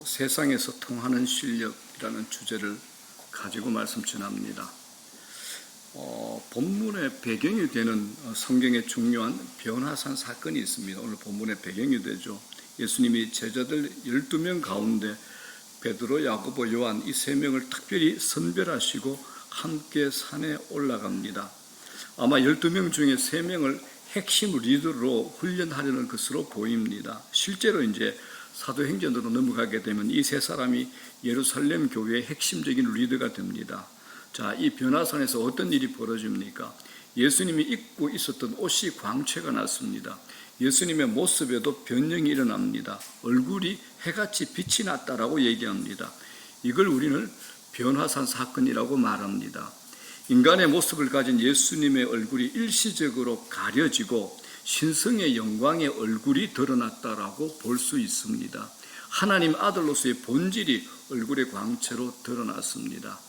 세상에서 통하는 실력이라는 주제를 가지고 말씀 전합니다. 본문의 배경이 되는 성경의 중요한 변화산 사건이 있습니다. 오늘 본문의 배경이 되죠. 예수님이 제자들 12명 가운데 베드로, 야고보, 요한 이 세 명을 특별히 선별하시고 함께 산에 올라갑니다. 아마 12명 중에 3명을 핵심 리더로 훈련하려는 것으로 보입니다. 실제로 이제 사도행전으로 넘어가게 되면 이 세 사람이 예루살렘 교회의 핵심적인 리더가 됩니다. 자, 이 변화산에서 어떤 일이 벌어집니까? 예수님이 입고 있었던 옷이 광채가 났습니다. 예수님의 모습에도 변형이 일어납니다. 얼굴이 해같이 빛이 났다라고 얘기합니다. 이걸 우리는 변화산 사건이라고 말합니다. 인간의 모습을 가진 예수님의 얼굴이 일시적으로 가려지고 신성의 영광의 얼굴이 드러났다라고 볼 수 있습니다. 하나님 아들로서의 본질이 얼굴의 광채로 드러났습니다.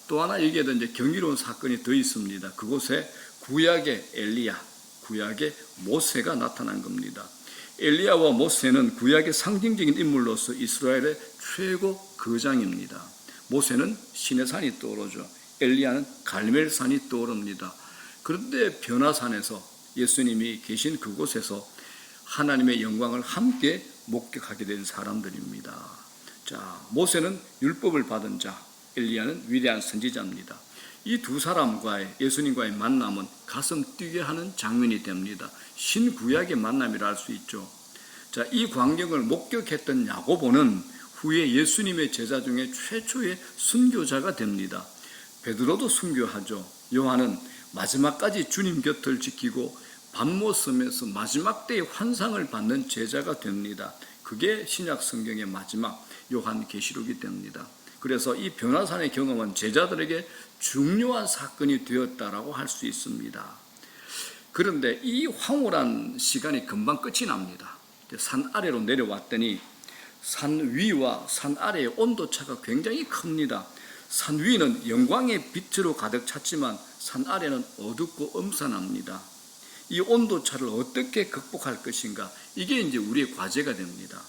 또 하나 여기에도 이제 경이로운 사건이 더 있습니다. 그곳에 구약의 엘리야, 구약의 모세가 나타난 겁니다. 엘리야와 모세는 구약의 상징적인 인물로서 이스라엘의 최고 거장입니다. 모세는 시내산이 떠오르죠. 엘리야는 갈멜산이 떠오릅니다. 그런데 변화산에서 예수님이 계신 그곳에서 하나님의 영광을 함께 목격하게 된 사람들입니다. 자, 모세는 율법을 받은 자, 엘리야는 위대한 선지자입니다. 이 두 사람과의 예수님과의 만남은 가슴 뛰게 하는 장면이 됩니다. 신구약의 만남이라 할 수 있죠. 자, 이 광경을 목격했던 야고보는 후에 예수님의 제자 중에 최초의 순교자가 됩니다. 베드로도 순교하죠. 요한은 마지막까지 주님 곁을 지키고 밤모섬에서 마지막 때의 환상을 받는 제자가 됩니다. 그게 신약 성경의 마지막 요한계시록이 됩니다. 그래서 이 변화산의 경험은 제자들에게 중요한 사건이 되었다라고 할 수 있습니다. 그런데 이 황홀한 시간이 금방 끝이 납니다. 산 아래로 내려왔더니 산 위와 산 아래의 온도차가 굉장히 큽니다. 산 위는 영광의 빛으로 가득 찼지만 산 아래는 어둡고 음산합니다. 이 온도차를 어떻게 극복할 것인가? 이게 이제 우리의 과제가 됩니다.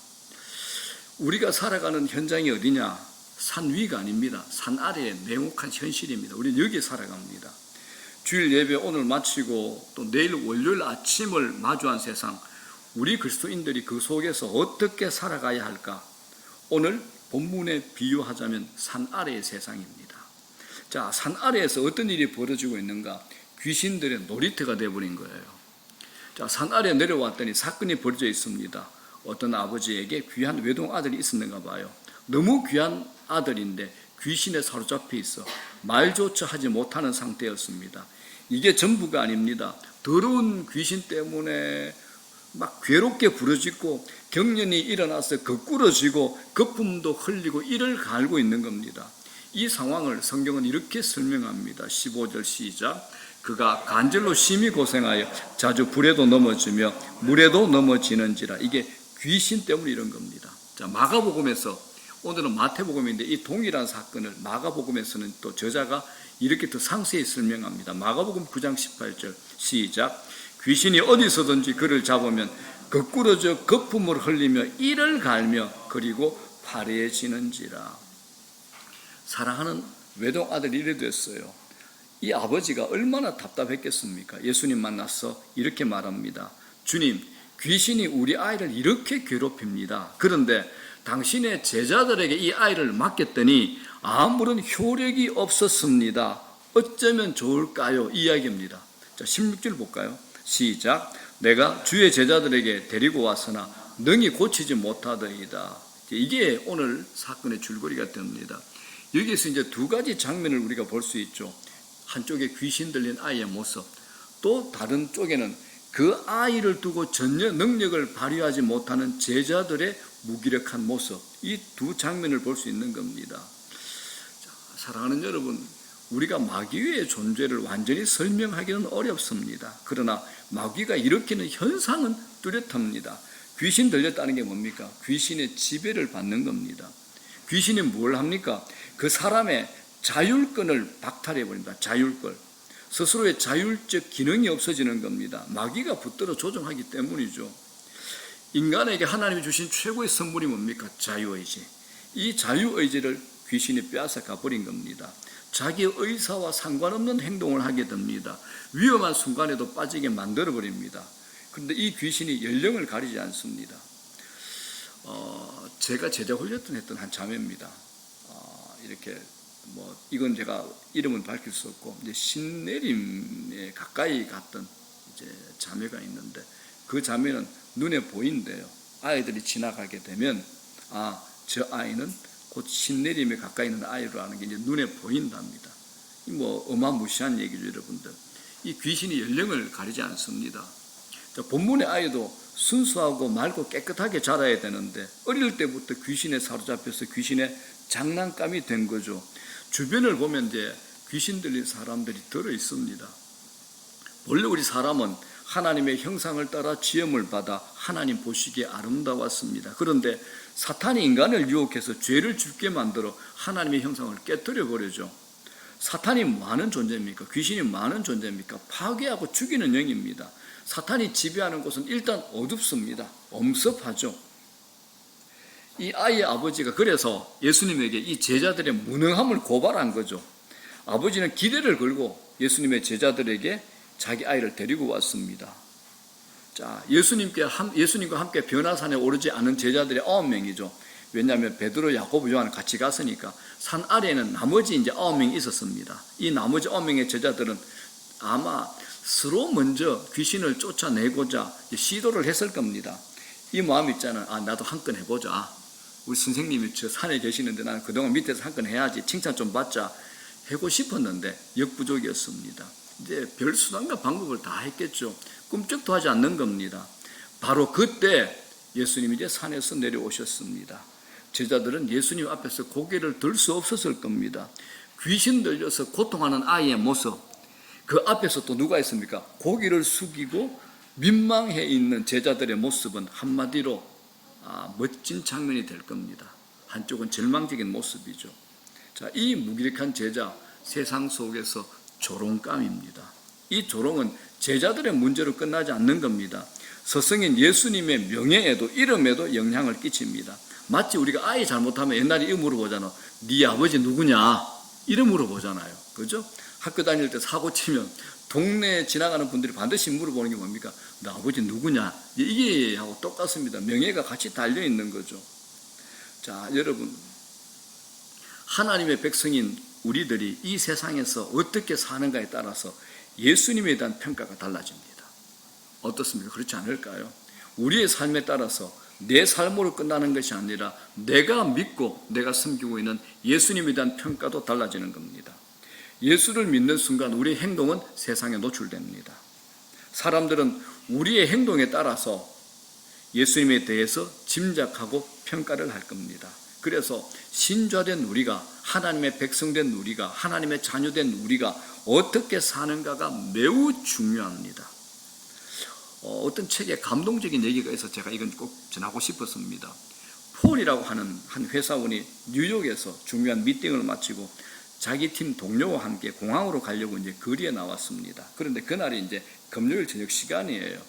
우리가 살아가는 현장이 어디냐? 산 위가 아닙니다. 산 아래의 냉혹한 현실입니다. 우리는 여기에 살아갑니다. 주일 예배 오늘 마치고 또 내일 월요일 아침을 마주한 세상, 우리 그리스도인들이 그 속에서 어떻게 살아가야 할까? 오늘 본문에 비유하자면 산 아래의 세상입니다. 자, 산 아래에서 어떤 일이 벌어지고 있는가? 귀신들의 놀이터가 되어버린 거예요. 자, 산 아래에 내려왔더니 사건이 벌어져 있습니다. 어떤 아버지에게 귀한 외동 아들이 있었는가 봐요. 너무 귀한 아들인데 귀신에 사로잡혀 있어 말조차 하지 못하는 상태였습니다. 이게 전부가 아닙니다. 더러운 귀신 때문에 막 괴롭게 부르짖고 경련이 일어나서 거꾸러지고 거품도 흘리고 이를 갈고 있는 겁니다. 이 상황을 성경은 이렇게 설명합니다. 15절 시작. 그가 간절로 심히 고생하여 자주 불에도 넘어지며 물에도 넘어지는지라. 이게 귀신 때문에 이런 겁니다. 자, 마가복음에서, 오늘은 마태복음인데 이 동일한 사건을 마가복음에서는 또 저자가 이렇게 더 상세히 설명합니다. 마가복음 9장 18절 시작. 귀신이 어디서든지 그를 잡으면 거꾸러져 거품을 흘리며 이를 갈며 그리고 파래해지는지라. 사랑하는 외동 아들이 이래 됐어요. 이 아버지가 얼마나 답답했겠습니까? 예수님 만나서 이렇게 말합니다. 주님, 귀신이 우리 아이를 이렇게 괴롭힙니다. 그런데 당신의 제자들에게 이 아이를 맡겼더니 아무런 효력이 없었습니다. 어쩌면 좋을까요? 이야기입니다. 자, 16절 볼까요? 시작. 내가 주의 제자들에게 데리고 왔으나 능히 고치지 못하더이다. 이게 오늘 사건의 줄거리가 됩니다. 여기에서 이제 두 가지 장면을 우리가 볼 수 있죠. 한쪽에 귀신 들린 아이의 모습, 또 다른 쪽에는 그 아이를 두고 전혀 능력을 발휘하지 못하는 제자들의 무기력한 모습, 이 두 장면을 볼 수 있는 겁니다. 자, 사랑하는 여러분, 우리가 마귀의 존재를 완전히 설명하기는 어렵습니다. 그러나 마귀가 일으키는 현상은 뚜렷합니다. 귀신 들렸다는 게 뭡니까? 귀신의 지배를 받는 겁니다. 귀신이 뭘 합니까? 그 사람의 자율권을 박탈해버립니다. 자율권. 스스로의 자율적 기능이 없어지는 겁니다. 마귀가 붙들어 조종하기 때문이죠. 인간에게 하나님이 주신 최고의 선물이 뭡니까? 자유의지. 이 자유의지를 귀신이 빼앗아가 버린 겁니다. 자기의 의사와 상관없는 행동을 하게 됩니다. 위험한 순간에도 빠지게 만들어 버립니다. 그런데 이 귀신이 연령을 가리지 않습니다. 제가 제자 훈련을 했던 한 자매입니다. 이렇게 이건 제가 이름은 밝힐 수 없고 이제 신내림에 가까이 갔던 이제 자매가 있는데, 그 자매는 눈에 보인대요. 아이들이 지나가게 되면 저 아이는 곧 신내림에 가까이 있는 아이라는 게 이제 눈에 보인답니다. 어마무시한 얘기죠, 여러분들. 이 귀신이 연령을 가리지 않습니다. 본문의 아이도 순수하고 맑고 깨끗하게 자라야 되는데 어릴 때부터 귀신에 사로잡혀서 귀신의 장난감이 된 거죠. 주변을 보면 이제 귀신 들린 사람들이 들어 있습니다. 원래 우리 사람은 하나님의 형상을 따라 지음을 받아 하나님 보시기에 아름다웠습니다. 그런데 사탄이 인간을 유혹해서 죄를 짓게 만들어 하나님의 형상을 깨뜨려 버리죠. 사탄이 많은 존재입니까? 귀신이 많은 존재입니까? 파괴하고 죽이는 영입니다. 사탄이 지배하는 곳은 일단 어둡습니다. 엄습하죠. 이 아이의 아버지가 그래서 예수님에게 이 제자들의 무능함을 고발한 거죠. 아버지는 기대를 걸고 예수님의 제자들에게 자기 아이를 데리고 왔습니다. 자, 예수님과 함께 변화산에 오르지 않은 제자들이 9명이죠. 왜냐하면 베드로, 야고보, 요한은 같이 갔으니까 산 아래에는 나머지 이제 9명이 있었습니다. 이 나머지 9명의 제자들은 아마 서로 먼저 귀신을 쫓아내고자 시도를 했을 겁니다. 이 마음 있잖아요. 나도 한 건 해보자. 우리 선생님이 저 산에 계시는데 나는 그동안 밑에서 한 건 해야지. 칭찬 좀 받자. 하고 싶었는데 역부족이었습니다. 이제 별 수단과 방법을 다 했겠죠. 꿈쩍도 하지 않는 겁니다. 바로 그때 예수님이 이제 산에서 내려오셨습니다. 제자들은 예수님 앞에서 고개를 들 수 없었을 겁니다. 귀신 들려서 고통하는 아이의 모습, 그 앞에서 또 누가 있습니까? 고개를 숙이고 민망해 있는 제자들의 모습은 한마디로 멋진 장면이 될 겁니다. 한쪽은 절망적인 모습이죠. 자, 이 무기력한 제자, 세상 속에서 조롱감입니다. 이 조롱은 제자들의 문제로 끝나지 않는 겁니다. 스승인 예수님의 명예에도 이름에도 영향을 끼칩니다. 마치 우리가 아이 잘못하면 옛날에 이거 물어보잖아. 네 아버지 누구냐? 이름 물어보잖아요. 그죠? 학교 다닐 때 사고 치면 동네에 지나가는 분들이 반드시 물어보는 게 뭡니까? 너 아버지 누구냐? 이게 하고 똑같습니다. 명예가 같이 달려있는 거죠. 자, 여러분, 하나님의 백성인 우리들이 이 세상에서 어떻게 사는가에 따라서 예수님에 대한 평가가 달라집니다. 어떻습니까? 그렇지 않을까요? 우리의 삶에 따라서 내 삶으로 끝나는 것이 아니라 내가 믿고 내가 섬기고 있는 예수님에 대한 평가도 달라지는 겁니다. 예수를 믿는 순간 우리의 행동은 세상에 노출됩니다. 사람들은 우리의 행동에 따라서 예수님에 대해서 짐작하고 평가를 할 겁니다. 그래서 신자된 우리가, 하나님의 백성된 우리가, 하나님의 자녀된 우리가 어떻게 사는가가 매우 중요합니다. 어떤 책에 감동적인 얘기가 있어서 제가 이건 꼭 전하고 싶었습니다. 폴이라고 하는 한 회사원이 뉴욕에서 중요한 미팅을 마치고 자기 팀 동료와 함께 공항으로 가려고 이제 거리에 나왔습니다. 그런데 그날이 이제 금요일 저녁 시간이에요.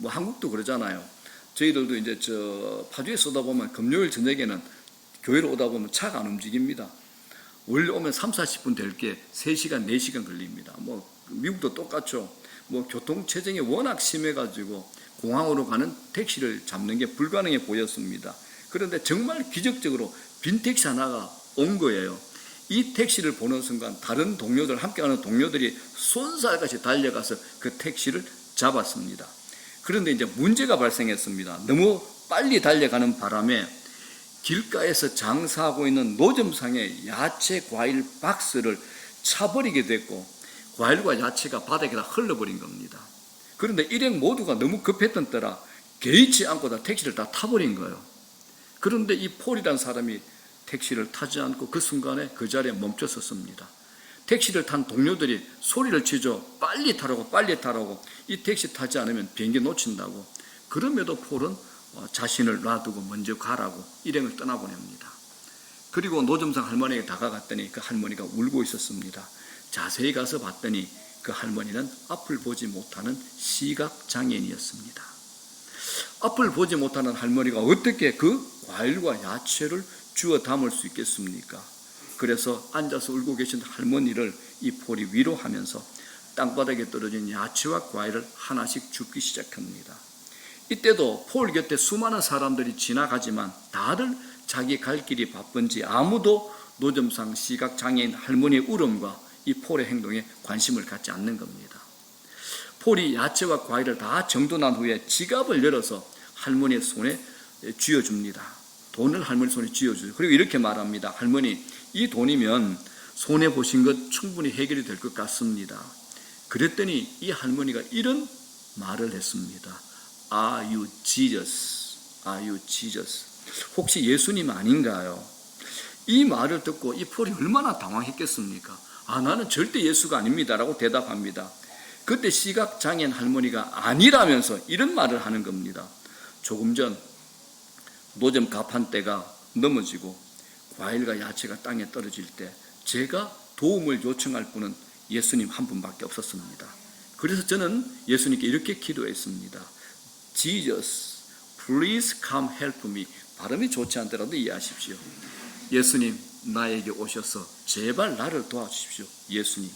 한국도 그러잖아요. 저희들도 이제 파주에 쏘다 보면 금요일 저녁에는 교회로 오다 보면 차가 안 움직입니다. 원래 오면 3, 40분 될 게 3시간, 4시간 걸립니다. 미국도 똑같죠. 교통체증이 워낙 심해가지고 공항으로 가는 택시를 잡는 게 불가능해 보였습니다. 그런데 정말 기적적으로 빈 택시 하나가 온 거예요. 이 택시를 보는 순간 다른 동료들, 함께 가는 동료들이 쏜살같이 달려가서 그 택시를 잡았습니다. 그런데 이제 문제가 발생했습니다. 너무 빨리 달려가는 바람에 길가에서 장사하고 있는 노점상의 야채, 과일 박스를 차버리게 됐고 과일과 야채가 바닥에 다 흘러버린 겁니다. 그런데 일행 모두가 너무 급했던 때라 개의치 않고 다 택시를 다 타버린 거예요. 그런데 이 폴이라는 사람이 택시를 타지 않고 그 순간에 그 자리에 멈췄었습니다. 택시를 탄 동료들이 소리를 치죠. 빨리 타라고, 빨리 타라고. 이 택시 타지 않으면 비행기 놓친다고. 그럼에도 폴은 자신을 놔두고 먼저 가라고 일행을 떠나보냅니다. 그리고 노점상 할머니에게 다가갔더니 그 할머니가 울고 있었습니다. 자세히 가서 봤더니 그 할머니는 앞을 보지 못하는 시각장애인이었습니다. 앞을 보지 못하는 할머니가 어떻게 그 과일과 야채를 주워 담을 수 있겠습니까? 그래서 앉아서 울고 계신 할머니를 이 폴이 위로하면서 땅바닥에 떨어진 야채와 과일을 하나씩 줍기 시작합니다. 이때도 폴 곁에 수많은 사람들이 지나가지만 다들 자기 갈 길이 바쁜지 아무도 노점상 시각장애인 할머니의 울음과 이 폴의 행동에 관심을 갖지 않는 겁니다. 폴이 야채와 과일을 다 정돈한 후에 지갑을 열어서 할머니의 손에 쥐어줍니다. 돈을 할머니 손에 쥐어주죠. 그리고 이렇게 말합니다. 할머니, 이 돈이면 손해보신 것 충분히 해결이 될 것 같습니다. 그랬더니 이 할머니가 이런 말을 했습니다. Are you Jesus? Are you Jesus? 혹시 예수님 아닌가요? 이 말을 듣고 이 폴이 얼마나 당황했겠습니까? 나는 절대 예수가 아닙니다 라고 대답합니다. 그때 시각장애인 할머니가 아니라면서 이런 말을 하는 겁니다. 조금 전 노점 가판대가 넘어지고 과일과 야채가 땅에 떨어질 때 제가 도움을 요청할 분은 예수님 한 분밖에 없었습니다. 그래서 저는 예수님께 이렇게 기도했습니다. Jesus, please come help me. 발음이 좋지 않더라도 이해하십시오. 예수님, 나에게 오셔서 제발 나를 도와주십시오. 예수님.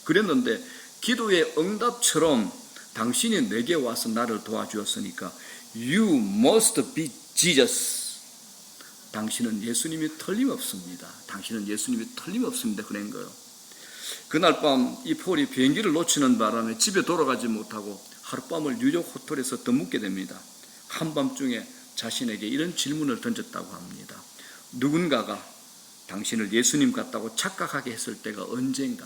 그랬는데 기도의 응답처럼 당신이 내게 와서 나를 도와주었으니까 You must be Jesus. 당신은 예수님이 틀림없습니다. 당신은 예수님이 틀림없습니다. 그런 거예요. 그날 밤 이 폴이 비행기를 놓치는 바람에 집에 돌아가지 못하고 하룻밤을 뉴욕 호텔에서 더묵게 됩니다. 한밤중에 자신에게 이런 질문을 던졌다고 합니다. 누군가가 당신을 예수님 같다고 착각하게 했을 때가 언젠가?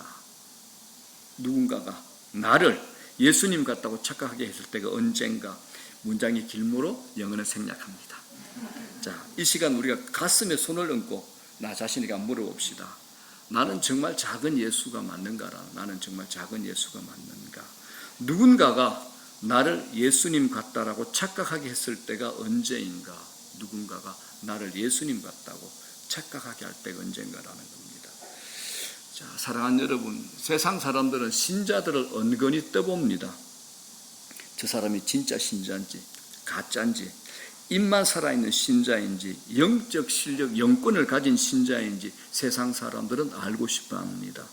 누군가가 나를 예수님 같다고 착각하게 했을 때가 언젠가? 문장이 길므로 영어는 생략합니다. 자, 이 시간 우리가 가슴에 손을 얹고 나 자신에게 물어봅시다. 나는 정말 작은 예수가 맞는가라? 나는 정말 작은 예수가 맞는가? 누군가가 나를 예수님 같다라고 착각하게 했을 때가 언제인가? 누군가가 나를 예수님 같다고 착각하게 할 때가 언젠가라는 겁니다. 자, 사랑하는 여러분, 세상 사람들은 신자들을 은근히 떠봅니다. 저 사람이 진짜 신자인지 가짜인지, 입만 살아있는 신자인지, 영적 실력, 영권을 가진 신자인지 세상 사람들은 알고 싶어 합니다.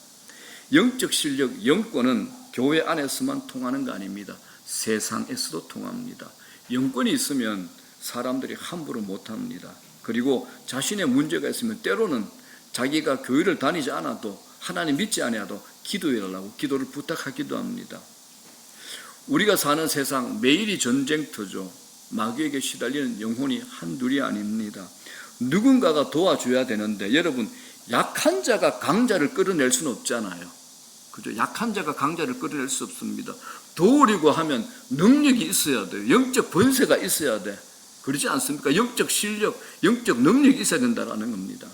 영적 실력, 영권은 교회 안에서만 통하는 거 아닙니다. 세상에서도 통합니다. 영권이 있으면 사람들이 함부로 못합니다. 그리고 자신의 문제가 있으면 때로는 자기가 교회를 다니지 않아도, 하나님 믿지 않아도 기도해달라고 기도를 부탁하기도 합니다. 우리가 사는 세상 매일이 전쟁터죠. 마귀에게 시달리는 영혼이 한둘이 아닙니다. 누군가가 도와줘야 되는데, 여러분, 약한 자가 강자를 끌어낼 수는 없잖아요. 그죠? 약한 자가 강자를 끌어낼 수 없습니다. 도우려고 하면 능력이 있어야 돼요. 영적 번세가 있어야 돼. 그렇지 않습니까? 영적 실력, 영적 능력이 있어야 된다는 겁니다.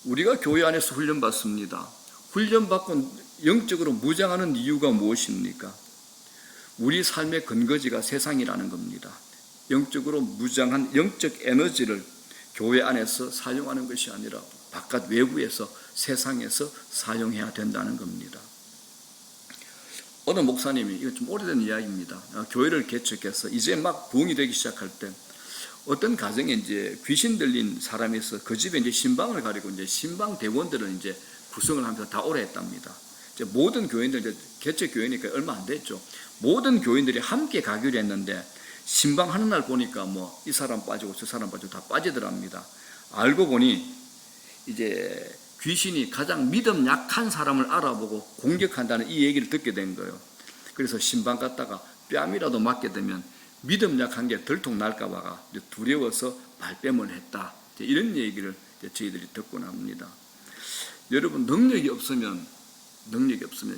우리가 교회 안에서 훈련받습니다. 훈련받고 영적으로 무장하는 이유가 무엇입니까? 우리 삶의 근거지가 세상이라는 겁니다. 영적으로 무장한 영적 에너지를 교회 안에서 사용하는 것이 아니라 바깥 외부에서, 세상에서 사용해야 된다는 겁니다. 어느 목사님이, 이거 좀 오래된 이야기입니다. 교회를 개척해서 이제 막 부흥이 되기 시작할 때 어떤 가정에 이제 귀신 들린 사람이 있어 그 집에 이제 신방을 가리고 이제 신방 대원들은 이제 구성을 하면서 다 오래 했답니다. 이제 모든 교인들, 이제 개척 교회니까 얼마 안 됐죠. 모든 교인들이 함께 가기로 했는데 신방 하는 날 보니까 뭐 이 사람 빠지고 저 사람 빠지고 다 빠지더랍니다. 알고 보니 이제 귀신이 가장 믿음 약한 사람을 알아보고 공격한다는 이 얘기를 듣게 된 거예요. 그래서 신방 갔다가 뺨이라도 맞게 되면 믿음 약한 게 들통 날까 봐가 두려워서 발뺌을 했다. 이런 얘기를 저희들이 듣곤 합니다. 여러분, 능력이 없으면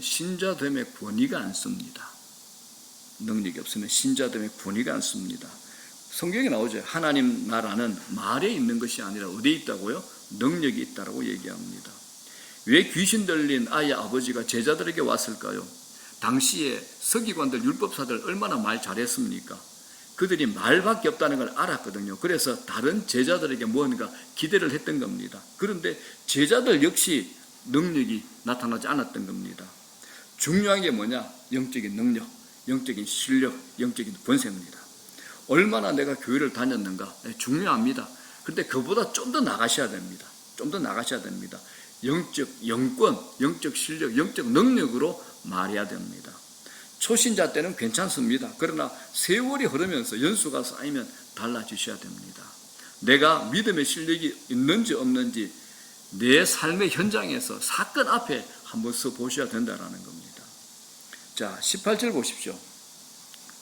신자됨의 권위가 안 씁니다. 능력이 없으면 신자됨의 권위가 안 씁니다. 성경에 나오죠. 하나님 나라는 말에 있는 것이 아니라 어디에 있다고요? 능력이 있다고 얘기합니다. 왜 귀신 들린 아이의 아버지가 제자들에게 왔을까요? 당시에 서기관들, 율법사들 얼마나 말 잘했습니까? 그들이 말밖에 없다는 걸 알았거든요. 그래서 다른 제자들에게 뭔가 기대를 했던 겁니다. 그런데 제자들 역시 능력이 나타나지 않았던 겁니다. 중요한 게 뭐냐? 영적인 능력, 영적인 실력, 영적인 권세입니다. 얼마나 내가 교회를 다녔는가? 중요합니다. 그런데 그보다 좀 더 나가셔야 됩니다. 좀 더 나가셔야 됩니다. 영적 영권, 영적 실력, 영적 능력으로 말해야 됩니다. 초신자 때는 괜찮습니다. 그러나 세월이 흐르면서 연수가 쌓이면 달라지셔야 됩니다. 내가 믿음의 실력이 있는지 없는지 내 삶의 현장에서 사건 앞에 한번 서 보셔야 된다는 겁니다. 자, 18절 보십시오.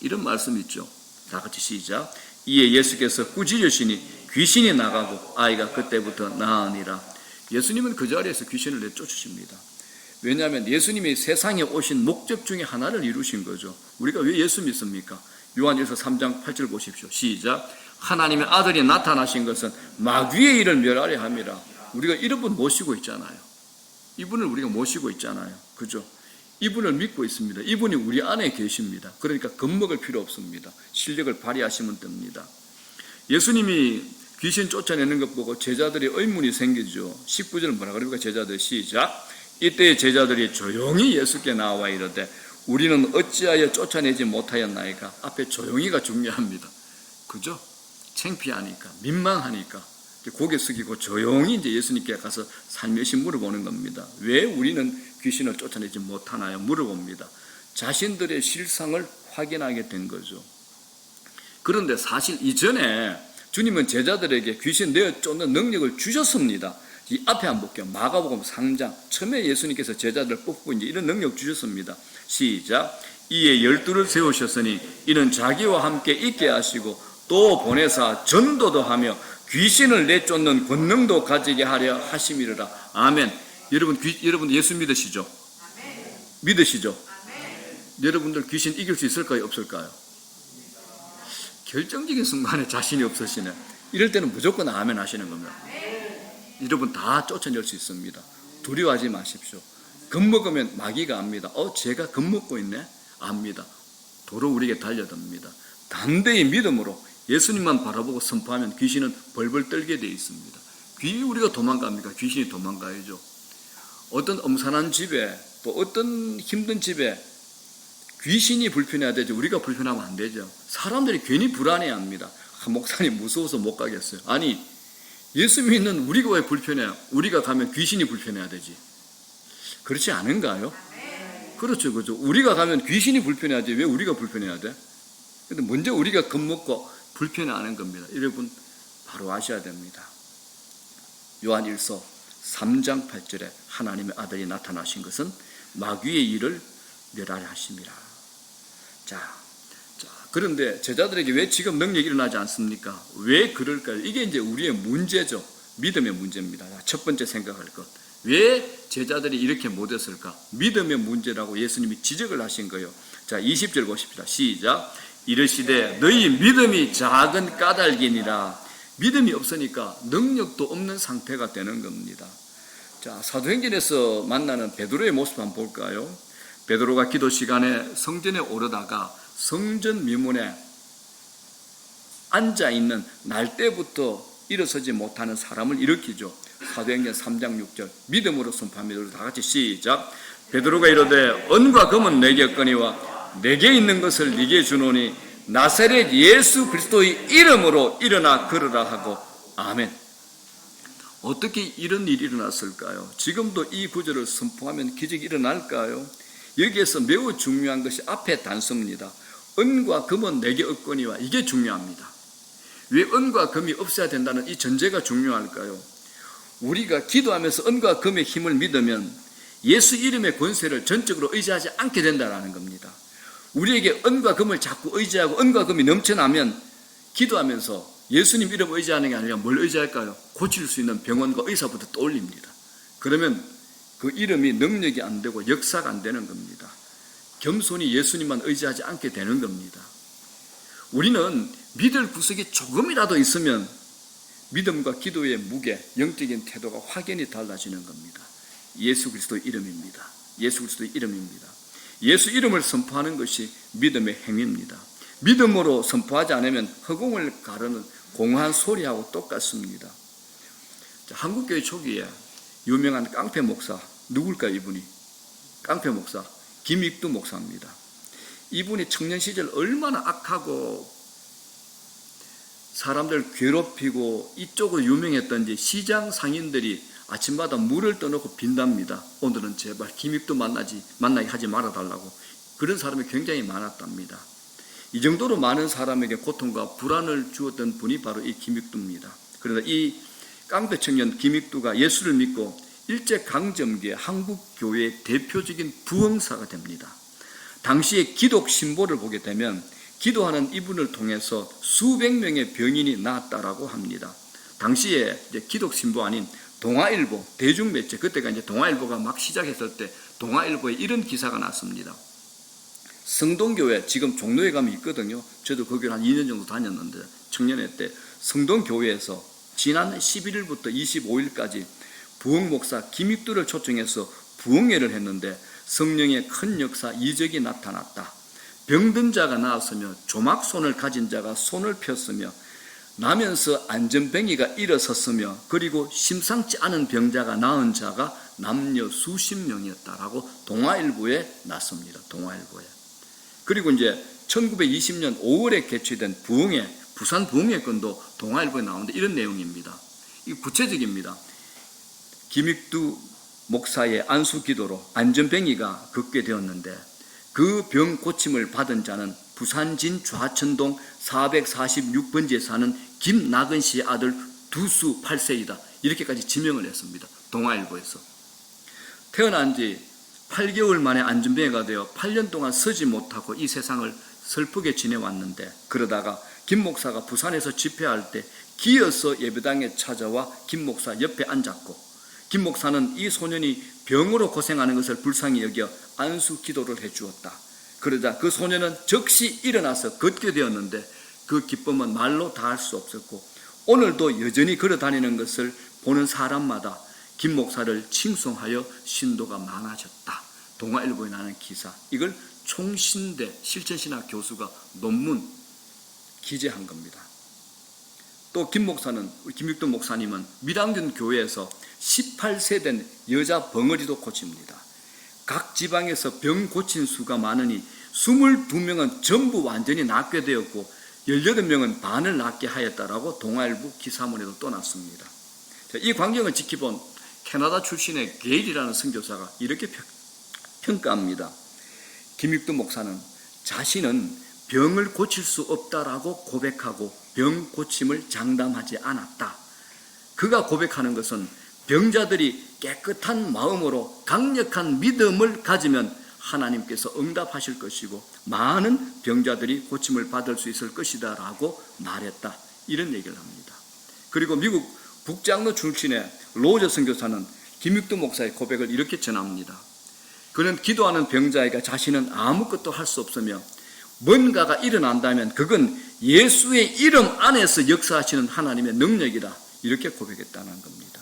이런 말씀이 있죠. 다 같이 시작. 이에 예수께서 꾸짖으시니 귀신이 나가고 아이가 그때부터 나으니라. 예수님은 그 자리에서 귀신을 내쫓으십니다. 왜냐하면 예수님이 세상에 오신 목적 중에 하나를 이루신 거죠. 우리가 왜 예수 믿습니까? 요한일서 3장 8절 보십시오. 시작. 하나님의 아들이 나타나신 것은 마귀의 일을 멸하려 함이라. 우리가 이런 분 모시고 있잖아요. 이분을 우리가 모시고 있잖아요. 그죠? 이분을 믿고 있습니다. 이분이 우리 안에 계십니다. 그러니까 겁먹을 필요 없습니다. 실력을 발휘하시면 됩니다. 예수님이 귀신 쫓아내는 것 보고 제자들이 의문이 생기죠. 19절 뭐라 그럽니까? 제자들 시작. 이때 제자들이 조용히 예수께 나와 이르되 우리는 어찌하여 쫓아내지 못하였나이까? 앞에 조용히가 중요합니다. 그죠? 창피하니까, 민망하니까 고개 숙이고 조용히 이제 예수님께 가서 살며시 물어보는 겁니다. 왜 우리는 귀신을 쫓아내지 못하나요? 물어봅니다. 자신들의 실상을 확인하게 된 거죠. 그런데 사실 이전에 주님은 제자들에게 귀신 내어 쫓는 능력을 주셨습니다. 이 앞에 한번 볼게요. 마가복음 3장. 처음에 예수님께서 제자들 뽑고 이제 이런 능력 주셨습니다. 시작. 이에 12를 세우셨으니 이는 자기와 함께 있게 하시고 또 보내사 전도도 하며 귀신을 내쫓는 권능도 가지게 하려 하심이라. 아멘. 여러분 예수 믿으시죠? 아멘. 믿으시죠? 아멘. 여러분들 귀신 이길 수 있을까요? 없을까요? 결정적인 순간에 자신이 없으시네. 이럴 때는 무조건 아멘 하시는 겁니다. 여러분 다 쫓아낼 수 있습니다. 두려워하지 마십시오. 겁먹으면 마귀가 압니다. 제가 겁먹고 있네? 압니다. 도로 우리에게 달려듭니다. 담대히 믿음으로 예수님만 바라보고 선포하면 귀신은 벌벌 떨게 되어 있습니다. 우리가 도망갑니까? 귀신이 도망가야죠. 어떤 엄산한 집에 또 어떤 힘든 집에 귀신이 불편해야 되죠. 우리가 불편하면 안 되죠. 사람들이 괜히 불안해합니다. 목사님 무서워서 못 가겠어요. 아니 예수 믿는 우리가 왜 불편해요? 우리가 가면 귀신이 불편해야 되지. 그렇지 않은가요? 그렇죠. 그렇죠. 우리가 가면 귀신이 불편해야지 왜 우리가 불편해야 돼? 근데 먼저 우리가 겁먹고 불편해하는 겁니다. 여러분 바로 아셔야 됩니다. 요한일서 3장 8절에 하나님의 아들이 나타나신 것은 마귀의 일을 멸하려 하심이라. 자, 그런데 제자들에게 왜 지금 능력이 일어나지 않습니까? 왜 그럴까요? 이게 이제 우리의 문제죠. 믿음의 문제입니다. 첫 번째 생각할 것. 왜 제자들이 이렇게 못했을까? 믿음의 문제라고 예수님이 지적을 하신 거예요. 자, 20절 보십시다. 시작. 이르시되 너희 믿음이 작은 까닭이니라. 믿음이 없으니까 능력도 없는 상태가 되는 겁니다. 자, 사도행전에서 만나는 베드로의 모습 한번 볼까요? 베드로가 기도 시간에 성전에 오르다가 성전 미문에 앉아있는 날때부터 일어서지 못하는 사람을 일으키죠. 사도행전 3장 6절 믿음으로 선포합니다. 다 같이 시작. 베드로가 이르되 은과 금은 내게 없거니와 내게 있는 것을 네게 주노니 나사렛 예수 그리스도의 이름으로 일어나 걸으라 하고 아멘. 어떻게 이런 일이 일어났을까요? 지금도 이 구절을 선포하면 기적이 일어날까요? 여기에서 매우 중요한 것이 앞에 단서입니다. 은과 금은 내게 없거니와 이게 중요합니다. 왜 은과 금이 없어야 된다는 이 전제가 중요할까요? 우리가 기도하면서 은과 금의 힘을 믿으면 예수 이름의 권세를 전적으로 의지하지 않게 된다는 겁니다. 우리에게 은과 금을 자꾸 의지하고 은과 금이 넘쳐나면 기도하면서 예수님 이름 의지하는 게 아니라 뭘 의지할까요? 고칠 수 있는 병원과 의사부터 떠올립니다. 그러면 그 이름이 능력이 안 되고 역사가 안 되는 겁니다. 겸손히 예수님만 의지하지 않게 되는 겁니다. 우리는 믿을 구석이 조금이라도 있으면 믿음과 기도의 무게, 영적인 태도가 확연히 달라지는 겁니다. 예수 그리스도의 이름입니다. 예수 그리스도의 이름입니다. 예수 이름을 선포하는 것이 믿음의 행위입니다. 믿음으로 선포하지 않으면 허공을 가르는 공허한 소리하고 똑같습니다. 한국교회 초기에 유명한 깡패 목사, 누굴까요 이분이? 깡패 목사, 김익두 목사입니다. 이분이 청년 시절 얼마나 악하고 사람들 괴롭히고 이쪽으로 유명했던지 시장 상인들이 아침마다 물을 떠놓고 빈답니다. 오늘은 제발 김익두 만나게 하지 말아달라고. 그런 사람이 굉장히 많았답니다. 이 정도로 많은 사람에게 고통과 불안을 주었던 분이 바로 이 김익두입니다. 그러나 이 깡패 청년 김익두가 예수를 믿고 일제강점기에 한국교회의 대표적인 부흥사가 됩니다. 당시의 기독 신보를 보게 되면 기도하는 이분을 통해서 수백 명의 병인이 나았다라고 합니다. 당시에 이제 기독 신보 아닌 동아일보, 대중매체, 그때가 이제 동아일보가 막 시작했을 때 동아일보에 이런 기사가 났습니다. 성동교회, 지금 종로에 가면 있거든요. 저도 거기를 한 2년 정도 다녔는데, 청년회 때 성동교회에서 지난 11일부터 25일까지 부흥목사 김익두를 초청해서 부흥회를 했는데 성령의 큰 역사, 이적이 나타났다. 병든 자가 나았으며 조막손을 가진 자가 손을 폈으며 나면서 안전뱅이가 일어섰으며 그리고 심상치 않은 병자가 나은 자가 남녀 수십 명이었다라고 동아일보에 났습니다. 동아일보에. 그리고 이제 1920년 5월에 개최된 부흥회, 부산 부흥회 건도 동아일보에 나오는데 이런 내용입니다. 이 구체적입니다. 김익두 목사의 안수 기도로 안전뱅이가 걷게 되었는데 그 병 고침을 받은 자는 부산진 좌천동 446번지에 사는 김나근 씨의 아들 두수 8세이다. 이렇게까지 지명을 했습니다. 동아일보에서. 태어난 지 8개월 만에 안전뱅이가 되어 8년 동안 서지 못하고 이 세상을 슬프게 지내왔는데 그러다가 김 목사가 부산에서 집회할 때 기어서 예배당에 찾아와 김 목사 옆에 앉았고 김 목사는 이 소년이 병으로 고생하는 것을 불쌍히 여겨 안수 기도를 해주었다. 그러자 그 소년은 즉시 일어나서 걷게 되었는데 그 기쁨은 말로 다할 수 없었고 오늘도 여전히 걸어 다니는 것을 보는 사람마다 김 목사를 칭송하여 신도가 많아졌다. 동아일보에 나는 기사, 이걸 총신대 실천신학 교수가 논문 기재한 겁니다. 또 김 목사는, 우리 김익두 목사님은 밀양전 교회에서 18세 된 여자 벙어리도 고칩니다. 각 지방에서 병 고친 수가 많으니 22명은 전부 완전히 낫게 되었고 18명은 반을 낫게 하였다라고 동아일보 기사문에도 또 났습니다. 이 광경을 지켜본 캐나다 출신의 게일이라는 선교사가 이렇게 평가합니다. 김익두 목사는 자신은 병을 고칠 수 없다라고 고백하고 병 고침을 장담하지 않았다. 그가 고백하는 것은 병자들이 깨끗한 마음으로 강력한 믿음을 가지면 하나님께서 응답하실 것이고 많은 병자들이 고침을 받을 수 있을 것이다 라고 말했다. 이런 얘기를 합니다. 그리고 미국 북장로 출신의 로저 선교사는 김익두 목사의 고백을 이렇게 전합니다. 그는 기도하는 병자에게 자신은 아무것도 할 수 없으며 뭔가가 일어난다면 그건 예수의 이름 안에서 역사하시는 하나님의 능력이다. 이렇게 고백했다는 겁니다.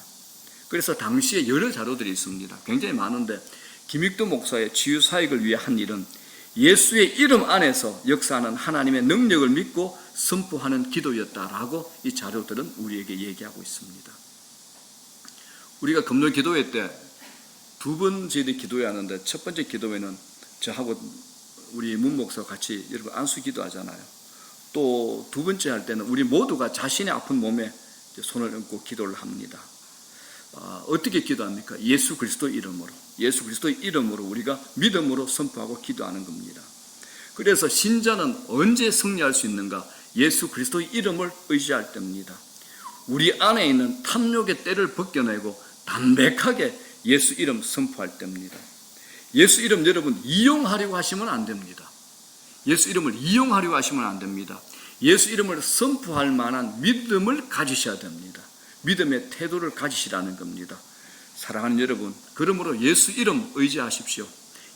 그래서 당시에 여러 자료들이 있습니다. 굉장히 많은데 김익두 목사의 치유 사역을 위해 한 일은 예수의 이름 안에서 역사하는 하나님의 능력을 믿고 선포하는 기도였다라고 이 자료들은 우리에게 얘기하고 있습니다. 우리가 금요 기도회 때 두 번 저희들이 기도회 하는데 첫 번째 기도회는 저하고 우리 문 목사 같이 여러분 안수 기도하잖아요. 또 두 번째 할 때는 우리 모두가 자신의 아픈 몸에 손을 얹고 기도를 합니다. 어떻게 기도합니까? 예수 그리스도 이름으로. 예수 그리스도의 이름으로 우리가 믿음으로 선포하고 기도하는 겁니다. 그래서 신자는 언제 승리할 수 있는가? 예수 그리스도의 이름을 의지할 때입니다. 우리 안에 있는 탐욕의 때를 벗겨내고 담백하게 예수 이름 선포할 때입니다. 예수 이름 여러분 이용하려고 하시면 안 됩니다. 예수 이름을 이용하려고 하시면 안 됩니다. 예수 이름을 선포할 만한 믿음을 가지셔야 됩니다. 믿음의 태도를 가지시라는 겁니다. 사랑하는 여러분, 그러므로 예수 이름 의지하십시오.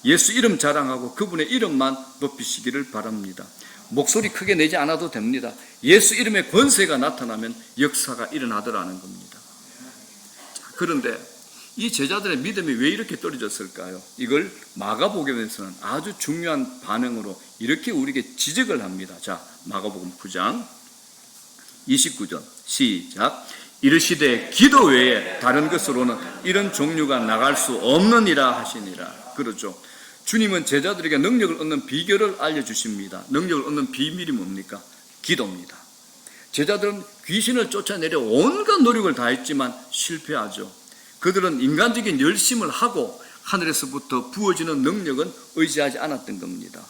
예수 이름 자랑하고 그분의 이름만 높이시기를 바랍니다. 목소리 크게 내지 않아도 됩니다. 예수 이름의 권세가 나타나면 역사가 일어나더라는 겁니다. 자, 그런데 이 제자들의 믿음이 왜 이렇게 떨어졌을까요? 이걸 마가복음에서는 아주 중요한 반응으로 이렇게 우리에게 지적을 합니다. 자, 마가복음 9장 29절 시작. 이르시되 기도 외에 다른 것으로는 이런 종류가 나갈 수 없느니라 하시니라. 그렇죠. 주님은 제자들에게 능력을 얻는 비결을 알려주십니다. 능력을 얻는 비밀이 뭡니까? 기도입니다. 제자들은 귀신을 쫓아내려 온갖 노력을 다했지만 실패하죠. 그들은 인간적인 열심을 하고 하늘에서부터 부어지는 능력은 의지하지 않았던 겁니다.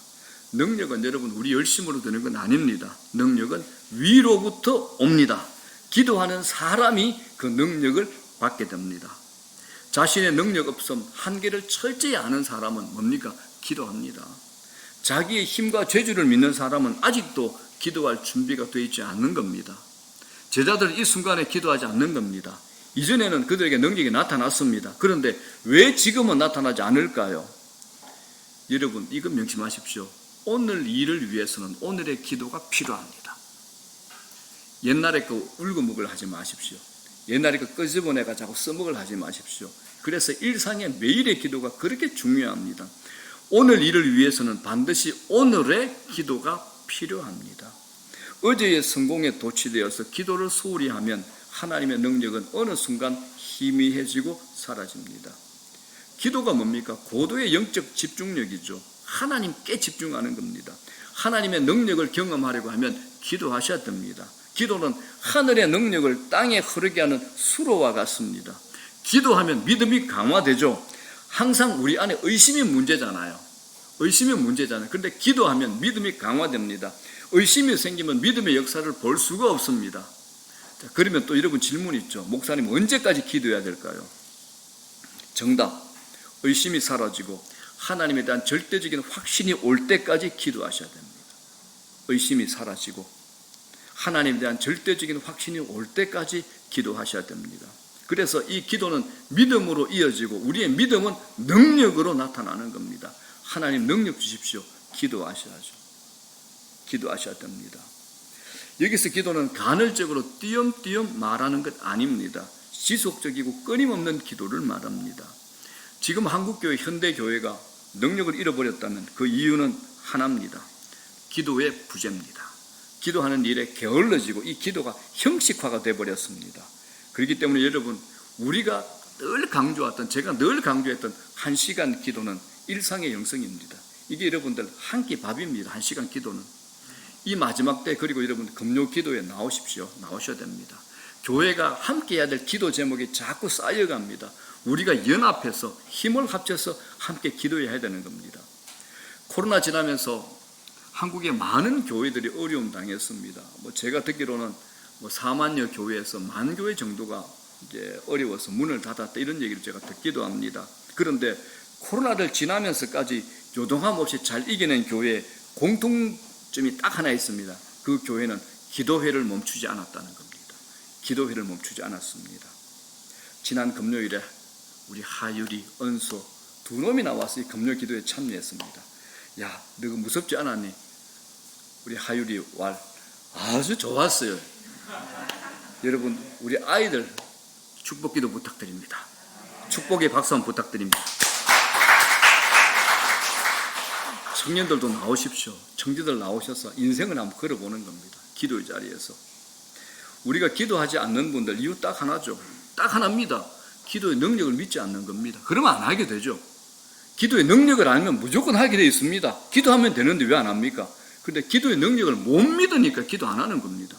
능력은 여러분 우리 열심으로 되는 건 아닙니다. 능력은 위로부터 옵니다. 기도하는 사람이 그 능력을 받게 됩니다. 자신의 능력 없음, 한계를 철저히 아는 사람은 뭡니까? 기도합니다. 자기의 힘과 재주를 믿는 사람은 아직도 기도할 준비가 되어 있지 않는 겁니다. 제자들은 이 순간에 기도하지 않는 겁니다. 이전에는 그들에게 능력이 나타났습니다. 그런데 왜 지금은 나타나지 않을까요? 여러분, 이거 명심하십시오. 오늘 일을 위해서는 오늘의 기도가 필요합니다. 옛날에 그 울고먹을 하지 마십시오. 옛날에 그 끄집어내가 자꾸 써먹을 하지 마십시오. 그래서 일상의 매일의 기도가 그렇게 중요합니다. 오늘 일을 위해서는 반드시 오늘의 기도가 필요합니다. 어제의 성공에 도취되어서 기도를 소홀히 하면 하나님의 능력은 어느 순간 희미해지고 사라집니다. 기도가 뭡니까? 고도의 영적 집중력이죠. 하나님께 집중하는 겁니다. 하나님의 능력을 경험하려고 하면 기도하셔야 됩니다. 기도는 하늘의 능력을 땅에 흐르게 하는 수로와 같습니다. 기도하면 믿음이 강화되죠. 항상 우리 안에 의심이 문제잖아요. 그런데 기도하면 믿음이 강화됩니다. 의심이 생기면 믿음의 역사를 볼 수가 없습니다. 자, 그러면 또 여러분 질문이 있죠. 목사님, 언제까지 기도해야 될까요? 정답, 의심이 사라지고 하나님에 대한 절대적인 확신이 올 때까지 기도하셔야 됩니다. 의심이 사라지고 하나님에 대한 절대적인 확신이 올 때까지 기도하셔야 됩니다. 그래서 이 기도는 믿음으로 이어지고 우리의 믿음은 능력으로 나타나는 겁니다. 하나님 능력 주십시오. 기도하셔야죠. 기도하셔야 됩니다. 여기서 기도는 간헐적으로 띄엄띄엄 말하는 것 아닙니다. 지속적이고 끊임없는 기도를 말합니다. 지금 한국교회, 현대교회가 능력을 잃어버렸다면 그 이유는 하나입니다. 기도의 부재입니다. 기도하는 일에 게을러지고 이 기도가 형식화가 되어버렸습니다. 그렇기 때문에 여러분, 우리가 늘 강조했던, 제가 늘 강조했던 1시간 기도는 일상의 영성입니다. 이게 여러분들 한 끼 밥입니다. 1시간 기도는. 이 마지막 때, 그리고 여러분 금요 기도에 나오십시오. 나오셔야 됩니다. 교회가 함께 해야 될 기도 제목이 자꾸 쌓여갑니다. 우리가 연합해서 힘을 합쳐서 함께 기도해야 되는 겁니다. 코로나 지나면서 한국의 많은 교회들이 어려움 당했습니다. 제가 듣기로는 4만여 교회에서 10,000교회 정도가 이제 어려워서 문을 닫았다, 이런 얘기를 제가 듣기도 합니다. 그런데 코로나를 지나면서까지 요동함 없이 잘 이겨낸 교회의 공통점이 딱 하나 있습니다. 그 교회는 기도회를 멈추지 않았다는 겁니다. 기도회를 멈추지 않았습니다. 지난 금요일에 우리 하율이, 은소 두 놈이 나와서 이 금요 기도에 참여했습니다. 야, 너가 무섭지 않았니? 우리 하율이 왈 아주 좋았어요. 여러분, 우리 아이들 축복기도 부탁드립니다. 축복의 박수 한번 부탁드립니다. 청년들도 나오십시오. 청지들 나오셔서 인생을 한번 걸어보는 겁니다. 기도의 자리에서. 우리가 기도하지 않는 분들 이유 딱 하나죠. 딱 하나입니다. 기도의 능력을 믿지 않는 겁니다. 그러면 안 하게 되죠. 기도의 능력을 알면 무조건 하게 되어 있습니다. 기도하면 되는데 왜 안 합니까? 그런데 기도의 능력을 못 믿으니까 기도 안 하는 겁니다.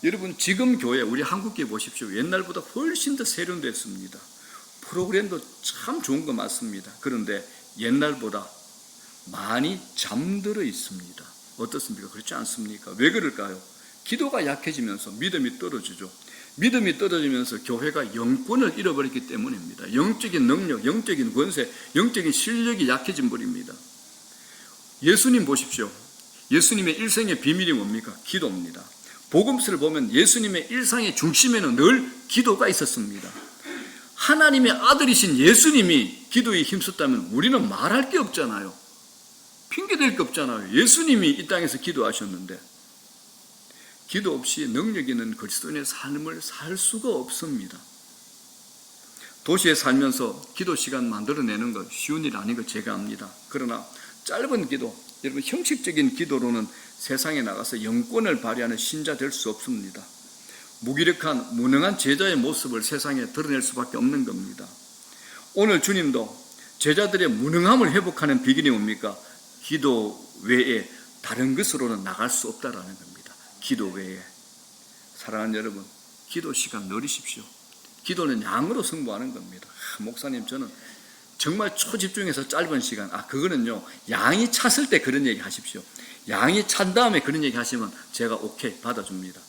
여러분, 지금 교회, 우리 한국교회 보십시오. 옛날보다 훨씬 더 세련됐습니다. 프로그램도 참 좋은 거 맞습니다. 그런데 옛날보다 많이 잠들어 있습니다. 어떻습니까? 그렇지 않습니까? 왜 그럴까요? 기도가 약해지면서 믿음이 떨어지죠. 믿음이 떨어지면서 교회가 영권을 잃어버렸기 때문입니다. 영적인 능력, 영적인 권세, 영적인 실력이 약해진 버립니다. 예수님 보십시오. 예수님의 일생의 비밀이 뭡니까? 기도입니다. 복음서를 보면 예수님의 일상의 중심에는 늘 기도가 있었습니다. 하나님의 아들이신 예수님이 기도에 힘썼다면 우리는 말할 게 없잖아요. 핑계댈 게 없잖아요. 예수님이 이 땅에서 기도하셨는데 기도 없이 능력 있는 그리스도인의 삶을 살 수가 없습니다. 도시에 살면서 기도 시간 만들어내는 것 쉬운 일 아닌 걸 제가 압니다. 그러나 짧은 기도, 여러분 형식적인 기도로는 세상에 나가서 영권을 발휘하는 신자 될 수 없습니다. 무기력한 무능한 제자의 모습을 세상에 드러낼 수밖에 없는 겁니다. 오늘 주님도 제자들의 무능함을 회복하는 비결이 뭡니까? 기도 외에 다른 것으로는 나갈 수 없다라는 겁니다. 기도 외에. 사랑하는 여러분, 기도 시간 누리십시오. 기도는 양으로 승부하는 겁니다. 목사님, 저는 정말 초집중해서 짧은 시간, 그거는요, 양이 찼을 때 그런 얘기 하십시오. 양이 찬 다음에 그런 얘기 하시면 제가 오케이 받아줍니다.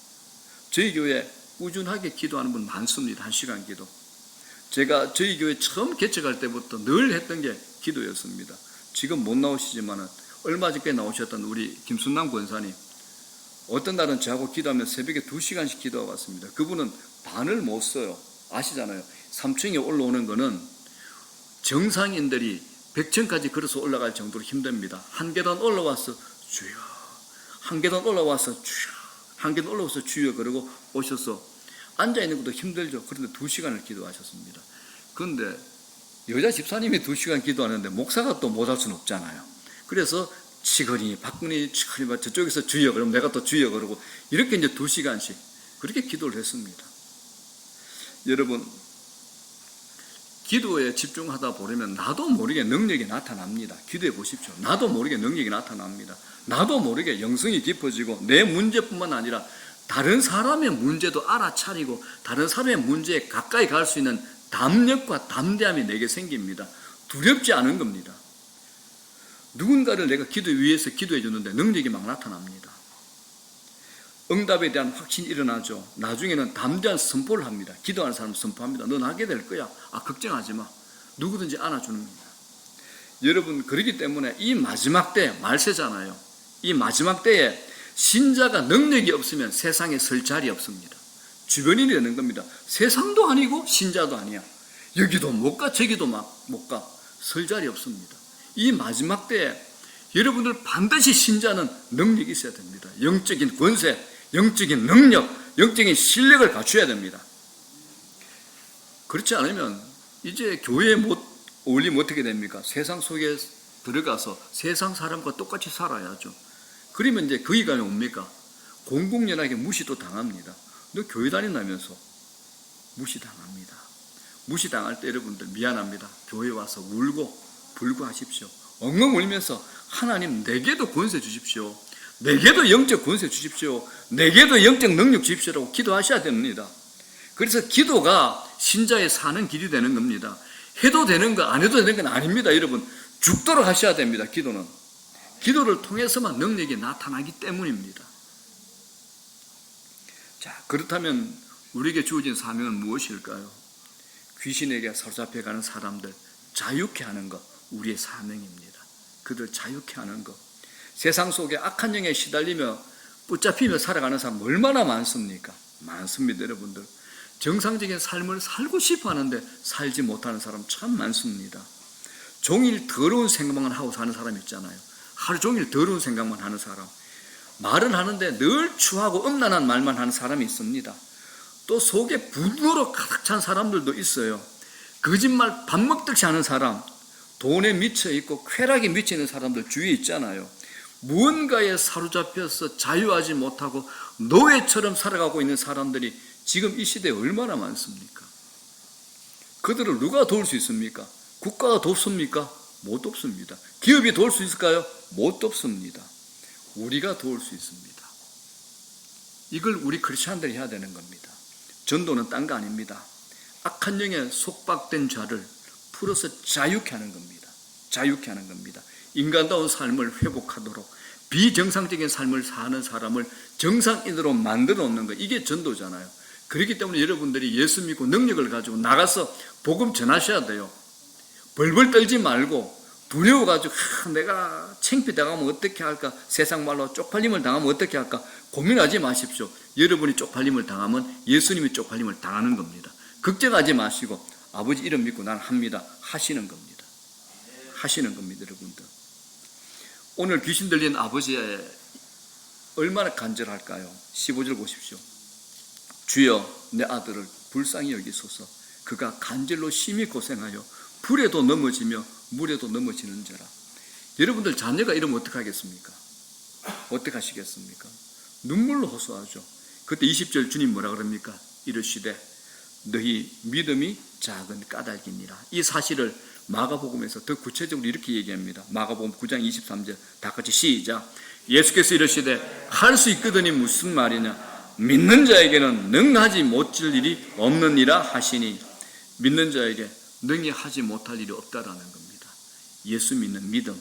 저희 교회 꾸준하게 기도하는 분 많습니다. 1시간 기도. 제가 저희 교회 처음 개척할 때부터 늘 했던 게 기도였습니다. 지금 못 나오시지만은 얼마 전에 나오셨던 우리 김순남 권사님, 어떤 날은 저하고 기도하면 새벽에 2시간씩 기도하고 왔습니다. 그분은 반을 못 써요. 아시잖아요. 3층에 올라오는 거는 정상인들이 100층까지 걸어서 올라갈 정도로 힘듭니다. 한 계단 올라와서 주여, 한 계단 올라와서 주여, 한 계단 올라와서 주여 그러고 오셔서 앉아있는 것도 힘들죠. 그런데 2시간을 기도하셨습니다. 그런데 여자 집사님이 2시간 기도하는데 목사가 또 못할 수는 없잖아요. 그래서 치거니 박거니 치거니 저쪽에서 주여 그러면 내가 또 주여 그러고 이렇게 이제 2시간씩 그렇게 기도를 했습니다. 여러분, 기도에 집중하다 보면 나도 모르게 능력이 나타납니다. 기도해 보십시오. 나도 모르게 능력이 나타납니다. 나도 모르게 영성이 깊어지고 내 문제뿐만 아니라 다른 사람의 문제도 알아차리고 다른 사람의 문제에 가까이 갈 수 있는 담력과 담대함이 내게 생깁니다. 두렵지 않은 겁니다. 누군가를 내가 기도 위해서 기도해 주는데 능력이 막 나타납니다. 응답에 대한 확신이 일어나죠. 나중에는 담대한 선포를 합니다. 기도하는 사람 선포합니다. 넌 하게 될 거야. 걱정하지 마. 누구든지 안아주는 겁니다. 여러분, 그렇기 때문에 이 마지막 때, 말세잖아요. 이 마지막 때에 신자가 능력이 없으면 세상에 설 자리 없습니다. 주변인이 되는 겁니다. 세상도 아니고 신자도 아니야. 여기도 못 가, 저기도 막 못 가. 설 자리 없습니다. 이 마지막 때에 여러분들 반드시 신자는 능력이 있어야 됩니다. 영적인 권세, 영적인 능력, 영적인 실력을 갖춰야 됩니다. 그렇지 않으면 이제 교회에 못 어울리면 어떻게 됩니까? 세상 속에 들어가서 세상 사람과 똑같이 살아야죠. 그러면 이제 거기 가면 뭡니까? 공공연하게 무시도 당합니다. 너 교회 다닌다면서 무시당합니다. 무시당할 때 여러분들 미안합니다. 교회 와서 울고 불구하십시오. 엉엉 울면서 하나님 내게도 권세 주십시오. 내게도 영적 권세 주십시오. 내게도 영적 능력 주십시오라고 기도하셔야 됩니다. 그래서 기도가 신자의 사는 길이 되는 겁니다. 해도 되는 거 안 해도 되는 건 아닙니다. 여러분, 죽도록 하셔야 됩니다. 기도는. 기도를 통해서만 능력이 나타나기 때문입니다. 자, 그렇다면 우리에게 주어진 사명은 무엇일까요? 귀신에게 사로잡혀가는 사람들 자유케 하는 것, 우리의 사명입니다. 그들 자유케 하는 것. 세상 속에 악한 영에 시달리며 붙잡히며 살아가는 사람 얼마나 많습니까? 많습니다, 여러분들. 정상적인 삶을 살고 싶어 하는데 살지 못하는 사람 참 많습니다. 종일 더러운 생각만 하고 사는 사람 있잖아요. 하루 종일 더러운 생각만 하는 사람. 말은 하는데 늘 추하고 음란한 말만 하는 사람이 있습니다. 또 속에 분노로 가득 찬 사람들도 있어요. 거짓말 밥 먹듯이 하는 사람, 돈에 미쳐있고 쾌락에 미치는 사람들 주위에 있잖아요. 무언가에 사로잡혀서 자유하지 못하고 노예처럼 살아가고 있는 사람들이 지금 이 시대에 얼마나 많습니까? 그들을 누가 도울 수 있습니까? 국가가 돕습니까? 못 돕습니다. 기업이 도울 수 있을까요? 못 돕습니다. 우리가 도울 수 있습니다. 이걸 우리 크리스찬들이 해야 되는 겁니다. 전도는 딴 거 아닙니다. 악한 영에 속박된 자를 풀어서 자유케 하는 겁니다. 자유케 하는 겁니다. 인간다운 삶을 회복하도록 비정상적인 삶을 사는 사람을 정상인으로 만들어 놓는 것, 이게 전도잖아요. 그렇기 때문에 여러분들이 예수 믿고 능력을 가지고 나가서 복음 전하셔야 돼요. 벌벌 떨지 말고 두려워가지고 내가 창피당하면 어떻게 할까, 세상 말로 쪽팔림을 당하면 어떻게 할까 고민하지 마십시오. 여러분이 쪽팔림을 당하면 예수님이 쪽팔림을 당하는 겁니다. 걱정하지 마시고 아버지 이름 믿고 난 합니다 하시는 겁니다. 하시는 겁니다, 여러분들. 오늘 귀신 들린 아버지의 얼마나 간절할까요? 15절 보십시오. 주여 내 아들을 불쌍히 여기소서. 그가 간절로 심히 고생하여 불에도 넘어지며 물에도 넘어지는 자라. 여러분들 자녀가 이러면 어떡하겠습니까? 어떡하시겠습니까? 눈물로 호소하죠. 그때 20절 주님 뭐라 그럽니까? 이르시되 너희 믿음이 작은 까닭이니라. 이 사실을 마가복음에서 더 구체적으로 이렇게 얘기합니다. 마가복음 9장 23절 다 같이 시작. 예수께서 이르시되 할 수 있거든이 무슨 말이냐? 믿는 자에게는 능하지 못질 일이 없느니라 하시니, 믿는 자에게 능히 하지 못할 일이 없다라는 겁니다. 예수 믿는 믿음,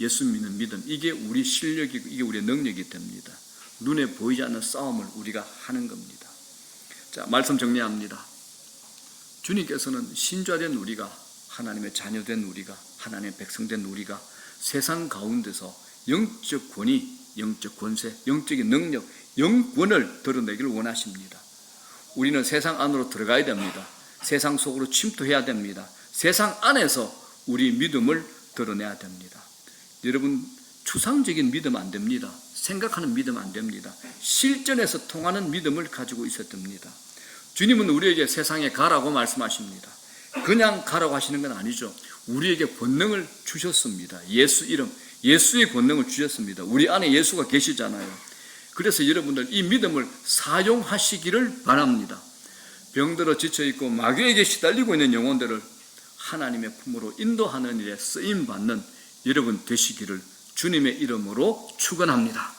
예수 믿는 믿음, 이게 우리 실력이고 이게 우리의 능력이 됩니다. 눈에 보이지 않는 싸움을 우리가 하는 겁니다. 자, 말씀 정리합니다. 주님께서는 신자된 우리가, 하나님의 자녀된 우리가, 하나님의 백성된 우리가 세상 가운데서 영적 권위, 영적 권세, 영적인 능력, 영권을 드러내기를 원하십니다. 우리는 세상 안으로 들어가야 됩니다. 세상 속으로 침투해야 됩니다. 세상 안에서 우리 믿음을 드러내야 됩니다. 여러분, 추상적인 믿음 안 됩니다. 생각하는 믿음 안 됩니다. 실전에서 통하는 믿음을 가지고 있어야 됩니다. 주님은 우리에게 세상에 가라고 말씀하십니다. 그냥 가라고 하시는 건 아니죠. 우리에게 권능을 주셨습니다. 예수 이름, 예수의 권능을 주셨습니다. 우리 안에 예수가 계시잖아요. 그래서 여러분들 이 믿음을 사용하시기를 바랍니다. 병들어 지쳐있고 마귀에게 시달리고 있는 영혼들을 하나님의 품으로 인도하는 일에 쓰임받는 여러분 되시기를 주님의 이름으로 축원합니다.